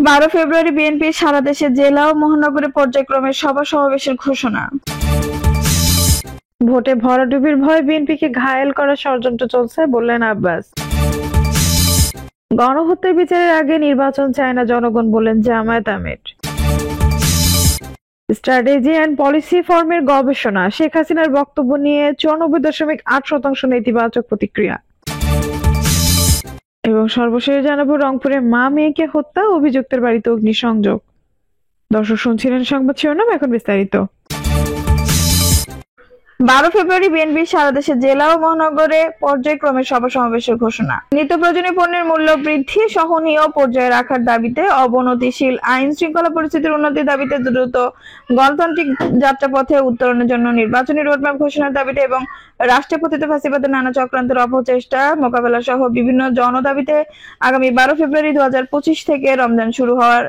12 ফেব্রুয়ারি বিএনপির সারা দেশে জেলা ও মহানগরে পর্যায়ক্রমে সভা সমাবেশের ঘোষণা। ভোটে ভরাডুবির ভয়ে বিএনপিকে ঘায়েল করার ষড়যন্ত্র চলছে বললেন আব্বাস। গণহত্যার বিচারের আগে নির্বাচন চায় না জনগণ বললেন জামায়াত আমির। স্ট্র্যাটেজি অ্যান্ড পলিসি ফর্মের গবেষণা, শেখ হাসিনার বক্তব্য নিয়ে 94.8% নেতিবাচক প্রতিক্রিয়া। এবং সর্বশেষ জানাবো রংপুরে মা মেয়েকে হত্যা, অভিযুক্তের বাড়িতে অগ্নিসংযোগ। দর্শক শুনছিলেন সংবাদ শিরোনাম, এখন বিস্তারিত। 12 ফেব্রুয়ারি বিএনপির সারা দেশে জেলা ও মহানগরে পর্যায়ক্রমে সভা সমাবেশের ঘোষণা। নিত্য প্রয়োজনীয় পণ্যের মূল্য বৃদ্ধি সহনীয় পর্যায়ে রাখার দাবিতে, অবনতিশীল আইন শৃঙ্খলা পরিস্থিতির উন্নতির দাবিতে, দ্রুত গণতান্ত্রিক যাত্রাপথে উত্তরণের জন্য নির্বাচনী রোডম্যাপ ঘোষণার দাবিতে এবং রাষ্ট্রে পতিত ফ্যাসিবাদের নানা চক্রান্তের অপচেষ্টা মোকাবেলা সহ বিভিন্ন জনদাবিতে আগামী 12 ফেব্রুয়ারি 2025 থেকে রমজান শুরু হওয়ার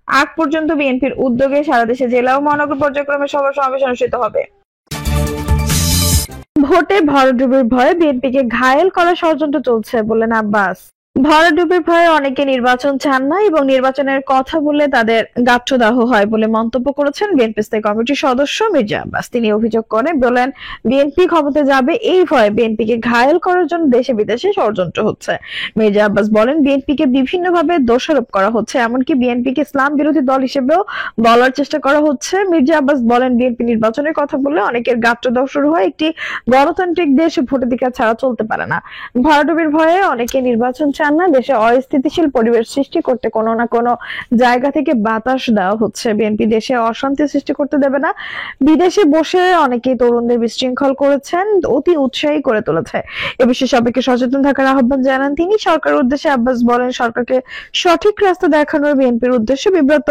আগ পর্যন্ত বিএনপির উদ্যোগে সারা দেশে জেলা ও মহানগর পর্যায়ক্রমে সভা সমাবেশ অনুষ্ঠিত হবে। ভোটে ভরাডুবির ভয়ে বিএনপিকে ঘায়েল করার ষড়যন্ত্র চলছে বললেন আব্বাস। ভরাডুবির ভয়ে অনেকে নির্বাচন চান না এবং নির্বাচনের কথা বলে তাদের গাত্রদাহ হয় বলে মন্তব্য করেছেন বিএনপি স্থায়ী কমিটির সদস্য মির্জা আব্বাস। তিনি অভিযোগ করেন বলেন, বিএনপি ক্ষমতায় যাবে এই ভয়ে বিএনপিকে ঘায়েল করার জন্য দেশে বিদেশে ষড়যন্ত্র হচ্ছে। মির্জা আব্বাস বলেন, বিএনপিকে বিভিন্নভাবে দোষারোপ করা হচ্ছে, এমনকি বিএনপিকে ইসলাম বিরোধী দল হিসেবেও বলার চেষ্টা করা হচ্ছে। মির্জা আব্বাস বলেন, বিএনপি নির্বাচনের কথা বলে অনেকের গাত্রদাহ শুরু হয়। একটি গণতান্ত্রিক দেশ ভোটাধিকার ছাড়া চলতে পারে না। ভরাডুবির ভয়ে অনেকে নির্বাচন চান না, দেশে অস্থিতিশীল পরিবেশ সৃষ্টি করতে কোনো না কোনো জায়গা থেকে বাতাস দেওয়া হচ্ছে। বিএনপি দেশে অশান্তি সৃষ্টি করতে দেবে না। বিদেশে বসে অনেকেই তরুণদের বিশৃঙ্খল করেছেন, অতি উৎসাহী করে তুলেছে। এ বিষয়ে সবাইকে সচেতন থাকার আহ্বান জানান তিনি। সরকারের উদ্দেশ্যে আব্বাস বলেন, সরকারকে সঠিক রাস্তা দেখানোর বিএনপির উদ্দেশ্য বিব্রত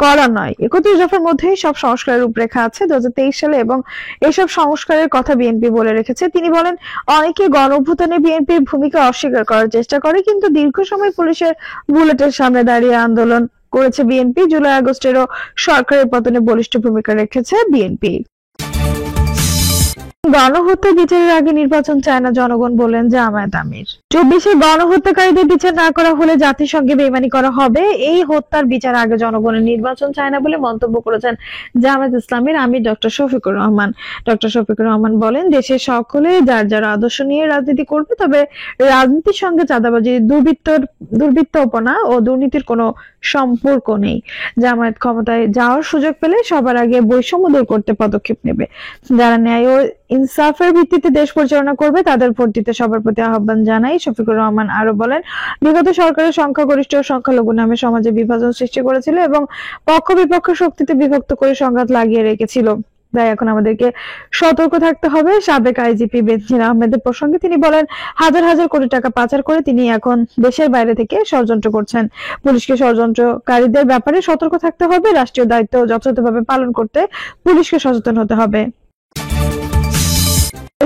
করা নয়। 31 দফার মধ্যেই সব সংস্কারের রূপরেখা আছে 2023 সালে এবং এইসব সংস্কারের কথা বিএনপি বলে রেখেছে। তিনি বলেন, অনেকে গণ অভ্যুত্থানে বিএনপির ভূমিকা অস্বীকার করার চেষ্টা করে, কিন্তু দীর্ঘ সময় পুলিশের বুলেটের সামনে দাঁড়িয়ে আন্দোলন করেছে বিএনপি। জুলাই আগস্টেরও সরকারের পতনে বলিষ্ঠ ভূমিকা রেখেছে বিএনপি। গণহত্যা বিচারের আগে নির্বাচন চায় না জনগণ বললেন জামায়াত আমির। 24-এর গণহত্যাকারীদের বিচার না করা হলে জাতিসংঘে বেইমানি করা হবে। এই হত্যার বিচার আগে জনগণের নির্বাচন চায় না বলে মন্তব্য করেছেন জামায়াত ইসলামীর আমির ডক্টর শফিকুর রহমান। ডক্টর শফিকুর রহমান বলেন, দেশের সকলে যার যার আদর্শ নিয়ে রাজনীতি করবে, তবে রাজনীতির সঙ্গে চাঁদাবাজি, দুর্বৃত্তপনা ও দুর্নীতির কোনো সম্পর্ক নেই। জামায়াত ক্ষমতায় যাওয়ার সুযোগ পেলে সবার আগে বৈষম্য দূর করতে পদক্ষেপ নেবে। যারা ন্যায় ও ইনসাফের ভিত্তিতে দেশ পরিচালনা করবে তাদের ভোট দিতে সবার প্রতি আহ্বান জানাই। শফিকুর রহমান আরো বলেন, বিগত সরকারের সংখ্যাগরিষ্ঠ ও সংখ্যালঘু নামে সমাজে বিভাজন সৃষ্টি করেছিল এবং পক্ষ বিপক্ষ শক্তিতে বিভক্ত করে সংঘাত লাগিয়ে রেখেছিল। তাই এখন আমাদেরকে সতর্ক থাকতে হবে। সাবেক আইজিপি বেনজির আহমেদের প্রসঙ্গে তিনি বলেন, হাজার হাজার কোটি টাকা পাচার করে তিনি এখন দেশের বাইরে থেকে ষড়যন্ত্র করছেন। পুলিশকে ষড়যন্ত্রকারীদের ব্যাপারে সতর্ক থাকতে হবে। রাষ্ট্রীয় দায়িত্ব যথাযথভাবে পালন করতে পুলিশকে সচেতন হতে হবে।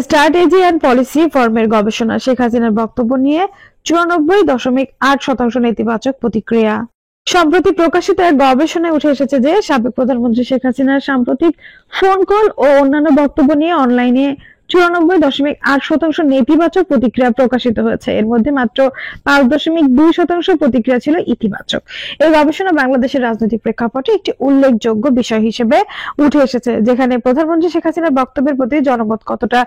স্ট্র্যাটেজি অ্যান্ড পলিসি ফর্মের গবেষণা, শেখ হাসিনার বক্তব্য নিয়ে 94.8% নেতিবাচক প্রতিক্রিয়া। সম্প্রতি প্রকাশিত এক গবেষণায় উঠে এসেছে যে সাবেক প্রধানমন্ত্রী শেখ হাসিনার সাম্প্রতিক ফোন কল ও অন্যান্য বক্তব্য নিয়ে অনলাইনে 94.8% নেতিবাচক প্রতিক্রিয়া প্রকাশিত হয়েছে। এর মধ্যে মাত্র 5.2% প্রতিক্রিয়া ছিল ইতিবাচক। এই গবেষণা বাংলাদেশের রাজনৈতিক প্রেক্ষাপটে একটি উল্লেখযোগ্য বিষয় হিসেবে উঠে এসেছে, যেখানে প্রধানমন্ত্রী শেখ হাসিনার বক্তব্যের প্রতি জনমত কতটা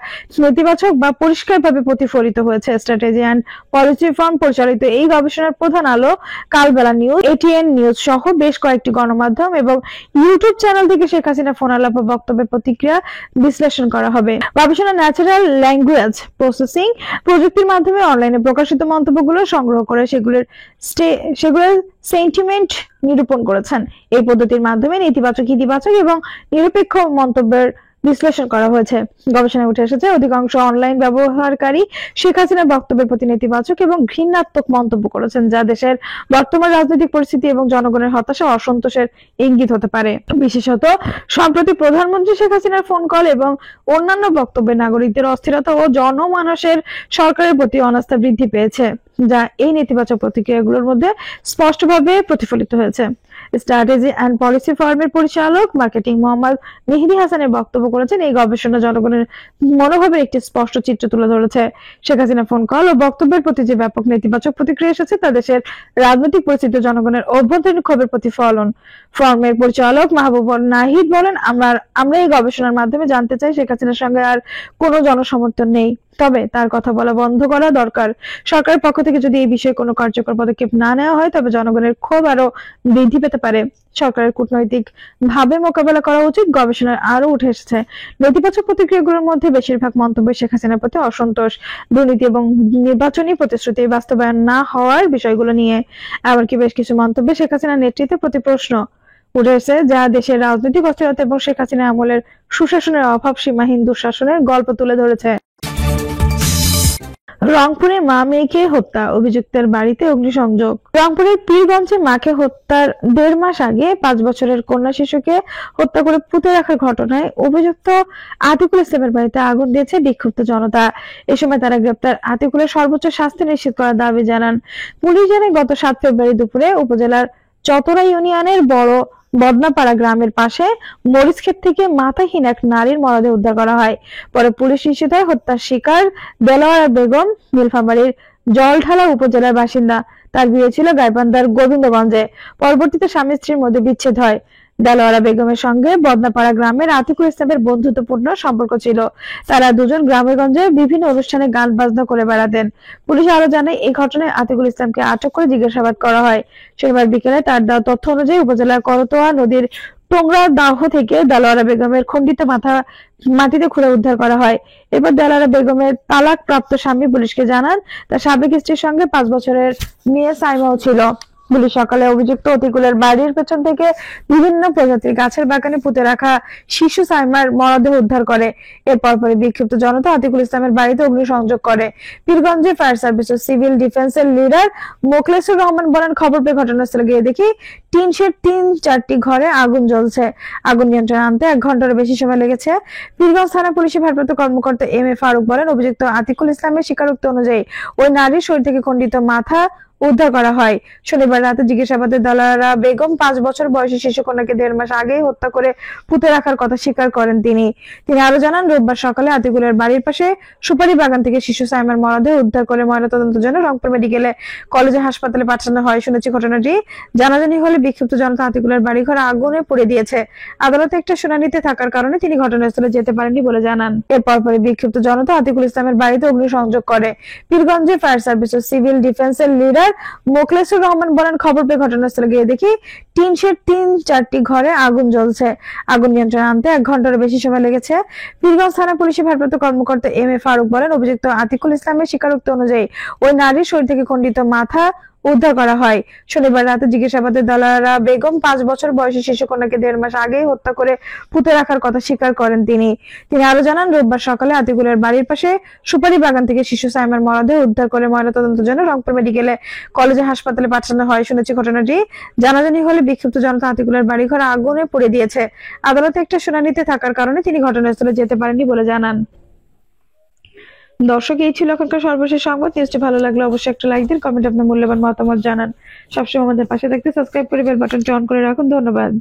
নেতিবাচক বা পরিষ্কারভাবে প্রতিফলিত হয়েছে। স্ট্র্যাটেজি অ্যান্ড পলিসি ফর্ম পরিচালিত এই গবেষণার প্রধান আলো, কালবেলা নিউজ, এটিএন নিউজ সহ বেশ কয়েকটি গণমাধ্যম এবং ইউটিউব চ্যানেল থেকে শেখ হাসিনা ফোন আলাপ ও বক্তব্যের প্রতিক্রিয়া বিশ্লেষণ করা হবে। গবেষণা ন্যাচারাল ল্যাঙ্গুয়েজ প্রসেসিং প্রযুক্তির মাধ্যমে অনলাইনে প্রকাশিত মন্তব্যগুলো সংগ্রহ করে সেগুলোর সেন্টিমেন্ট নিরূপণ করেছেন। এই পদ্ধতির মাধ্যমে নেতিবাচক, ইতিবাচক এবং নিরপেক্ষ মন্তব্যের বিশ্লেষণ করা হয়েছে। গবেষণায় উঠে এসেছে অধিকাংশ অনলাইন ব্যবহারকারী শেখ হাসিনার বক্তব্যের প্রতি নেতিবাচক এবং ঘৃণাত্মক মন্তব্য করেছেন, যা দেশের বর্তমান রাজনৈতিক পরিস্থিতি এবং জনগণের হতাশা ও অসন্তোষের ইঙ্গিত হতে পারে। বিশেষত সম্প্রতি প্রধানমন্ত্রী শেখ হাসিনার ফোন কল এবং অন্যান্য বক্তব্যে নাগরিকদের অস্থিরতা ও জনমানসের সরকারের প্রতি অনাস্থা বৃদ্ধি পেয়েছে, যা এই নেতিবাচক প্রতিক্রিয়াগুলোর মধ্যে স্পষ্টভাবে প্রতিফলিত হয়েছে। স্ট্র্যাটেজি অ্যান্ড পলিসি ফর্মের পরিচালক মার্কেটিং মোহাম্মদ মেহেদী হাসানের বক্তব্য করেছেন। এই গবেষণা জনগণের মনোভাবের একটি স্পষ্ট চিত্র তুলে ধরেছে। শেখ হাসিনা ফোন কল ও বক্তব্যের প্রতি যে ব্যাপক নেতিবাচক প্রতিক্রিয়া এসেছে তা দেশের রাজনৈতিক পরিস্থিতি জনগণের অভ্যন্তরীণ ক্ষোভের প্রতিফলন। ফর্মের পরিচালক মাহবুব নাহিদ বলেন, আমরা এই গবেষণার মাধ্যমে জানতে চাই শেখ হাসিনার সঙ্গে আর কোনো জনসমর্থন নেই, তবে তার কথা বলা বন্ধ করা দরকার। সরকারের পক্ষ থেকে যদি এই বিষয়ে কোনো কার্যকর পদক্ষেপ না নেওয়া হয় তবে জনগণের ক্ষোভ আরো বৃদ্ধি পেতে পারে। সরকারের কূটনৈতিক ভাবে মোকাবেলা করা উচিত। গবেষণায় আরো উঠে এসেছে নেতিবাচক প্রতিক্রিয়াগুলোর মধ্যে বেশিরভাগ মন্তব্য শেখ হাসিনার প্রতি অসন্তোষ, দুর্নীতি এবং নির্বাচনী প্রতিশ্রুতি বাস্তবায়ন না হওয়ার বিষয়গুলো নিয়ে। এমনকি বেশ কিছু মন্তব্যে শেখ হাসিনার নেতৃত্বের প্রতি প্রশ্ন উঠে এসেছে, যা দেশের রাজনৈতিক অস্থিরতা এবং শেখ হাসিনা আমলের সুশাসনের অভাব, সীমাহীন দুঃশাসনের গল্প তুলে ধরেছে। রংপুরে মা মেয়েকে হত্যা, অভিযুক্তের বাড়িতে অগ্নিসংযোগ। রংপুরের পীরগঞ্জে মাকে হত্যার 1.5 মাস আগে 5 বছরের কন্যা শিশুকে হত্যা করে পুঁতে রাখার ঘটনায় অভিযুক্ত আতিকুল ইসলামের বাড়িতে আগুন দিয়েছে বিক্ষুব্ধ জনতা। এ সময় তারা গ্রেপ্তার আতিকুলের সর্বোচ্চ শাস্তি নিশ্চিত করার দাবি জানান। পুলিশ জানায়, গত 7 ফেব্রুয়ারি দুপুরে উপজেলার চতরা ইউনিয়নের বদনাপাড়া গ্রামের পাশে মরিচক্ষেত থেকে মাথাহীন এক নারীর মরদেহ উদ্ধার করা হয়। পরে পুলিশ নিশ্চিত হয় হত্যার শিকার দেলোয়ারা বেগম নীলফামারীর জলঢালা উপজেলার বাসিন্দা। তার বিয়ে ছিল গাইবান্ধার গোবিন্দগঞ্জে। পরবর্তীতে স্বামী স্ত্রীর মধ্যে বিচ্ছেদ হয়। দেলোয়ারা বেগমের সঙ্গে বদনাপাড়া গ্রামের আতিকুল ইসলামের বন্ধুত্বপূর্ণ সম্পর্ক ছিল। তারা দুজন গ্রামে-গঞ্জে বিভিন্ন অনুষ্ঠানে গান বাজনা করে বেড়াতেন। পুলিশ আরো জানায়, এই ঘটনায় আতিকুল ইসলামকে আটক করে জিজ্ঞাসাবাদ করা হয়। শনিবার বিকেলে তার দেওয়া তথ্য অনুযায়ী উপজেলার করতোয়া নদীর টোংরা দাহ থেকে দেলোয়ারা বেগমের খণ্ডিত মাথা মাটিতে খুঁড়ে উদ্ধার করা হয়। এরপর দেলোয়ারা বেগমের তালাক প্রাপ্ত স্বামী পুলিশকে জানান, তার সাবেক স্ত্রীর সঙ্গে 5 বছরের মেয়ে সাইমাও ছিল। পুলিশ সকালে অভিযুক্ত অতিকুলের বাড়ির পেছন থেকে বিভিন্ন প্রজাতির গাছের বাগানে পুঁতে রাখা শিশু সাইমার মরদেহ উদ্ধার করে। এরপর বিক্ষিপ্ত জনতা আতিকুল ইসলামের বাড়িতে অগ্নিসংযোগ করে। পীরগঞ্জে ফায়ার সার্ভিস ও সিভিল ডিফেন্সের লিডার মোখলেসুর রহমান বলেন, খবর পেয়ে ঘটনাস্থলে গিয়ে দেখি টিন শেড 3-4টি ঘরে আগুন জ্বলছে। আগুন নিয়ন্ত্রণে আনতে 1 ঘন্টারও বেশি সময় লেগেছে। পীরগঞ্জ থানা পুলিশের ভারপ্রাপ্ত কর্মকর্তা এম এ ফারুক বলেন, অভিযুক্ত আতিকুল ইসলামের স্বীকারোক্তি অনুযায়ী ওই নারীর শরীর থেকে খণ্ডিত মাথা উদ্ধার করা হয়। শনিবার রাতে জিজ্ঞাসাবাদে দেলোয়ারা বেগম 5 বছর বয়সী শিশু কন্যাকে 1.5 মাস আগেই হত্যা করে পুঁতে রাখার কথা স্বীকার করেন তিনি। আরো জানান, রোববার সকালে আতিকুলের বাড়ির পাশে সুপারি বাগান থেকে শিশু সাইমার মরদেহ উদ্ধার করে ময়নাতদন্তের জন্য রংপুর মেডিকেল কলেজে হাসপাতালে পাঠানো হয়। শুনেছি ঘটনাটি জানাজানি হলে বিক্ষুব্ধ জনতা আতিকুলের বাড়িঘর আগুনে পুড়ে দিয়েছে। আদালতে একটা শুনানিতে থাকার কারণে তিনি ঘটনাস্থলে যেতে পারেননি বলে জানান। এরপর বিক্ষুব্ধ জনতা আতিকুল ইসলামের বাড়িতে অগ্নিসংযোগ করে। পীরগঞ্জে ফায়ার সার্ভিস ও সিভিল ডিফেন্সের লিডার মোখলেসুর রহমান বলেন, খবর পেয়ে ঘটনাস্থলে গিয়ে দেখি টিন শেড 3-4টি ঘরে আগুন জ্বলছে। আগুন নিয়ন্ত্রণে আনতে 1 ঘন্টারও বেশি সময় লেগেছে। পীরগঞ্জ থানা পুলিশের ভারপ্রাপ্ত কর্মকর্তা এম এ ফারুক বলেন, অভিযুক্ত আতিকুল ইসলামের স্বীকারোক্তি অনুযায়ী ওই নারীর শরীর থেকে খণ্ডিত মাথা উদ্ধার করা হয়। শনিবার রাতে জিজ্ঞাসাবাদে দেলোয়ারা বেগম 5 বছর বয়সী শিশু কন্যাকে 1.5 মাস আগেই হত্যা করে পুঁতে রাখার কথা স্বীকার করেন তিনি। আরো জানান, রোববার সকালে আতিকুলের বাড়ির পাশে সুপারি বাগান থেকে শিশু সাইমার মরদেহ উদ্ধার করে ময়নাতদন্তের জন্য রংপুর মেডিকেল কলেজে হাসপাতালে পাঠানো হয়। শুনেছি ঘটনাটি জানাজানি হলে বিক্ষুব্ধ জনতা আতিকুলের বাড়িঘর আগুনে পুড়ে দিয়েছে। আদালতে একটা শুনানিতে থাকার কারণে তিনি ঘটনাস্থলে যেতে পারেননি বলে জানান। দর্শক, এই ছিল এখনকার সর্বশেষ সংবাদ। নিউজটি ভালো লাগলে অবশ্যই একটা লাইক দিন, কমেন্ট আপনার মূল্যবান মতামত জানান। সবসময় আমাদের পাশে থাকতে সাবস্ক্রাইব করে বেল বাটনটি অন করে রাখুন। ধন্যবাদ।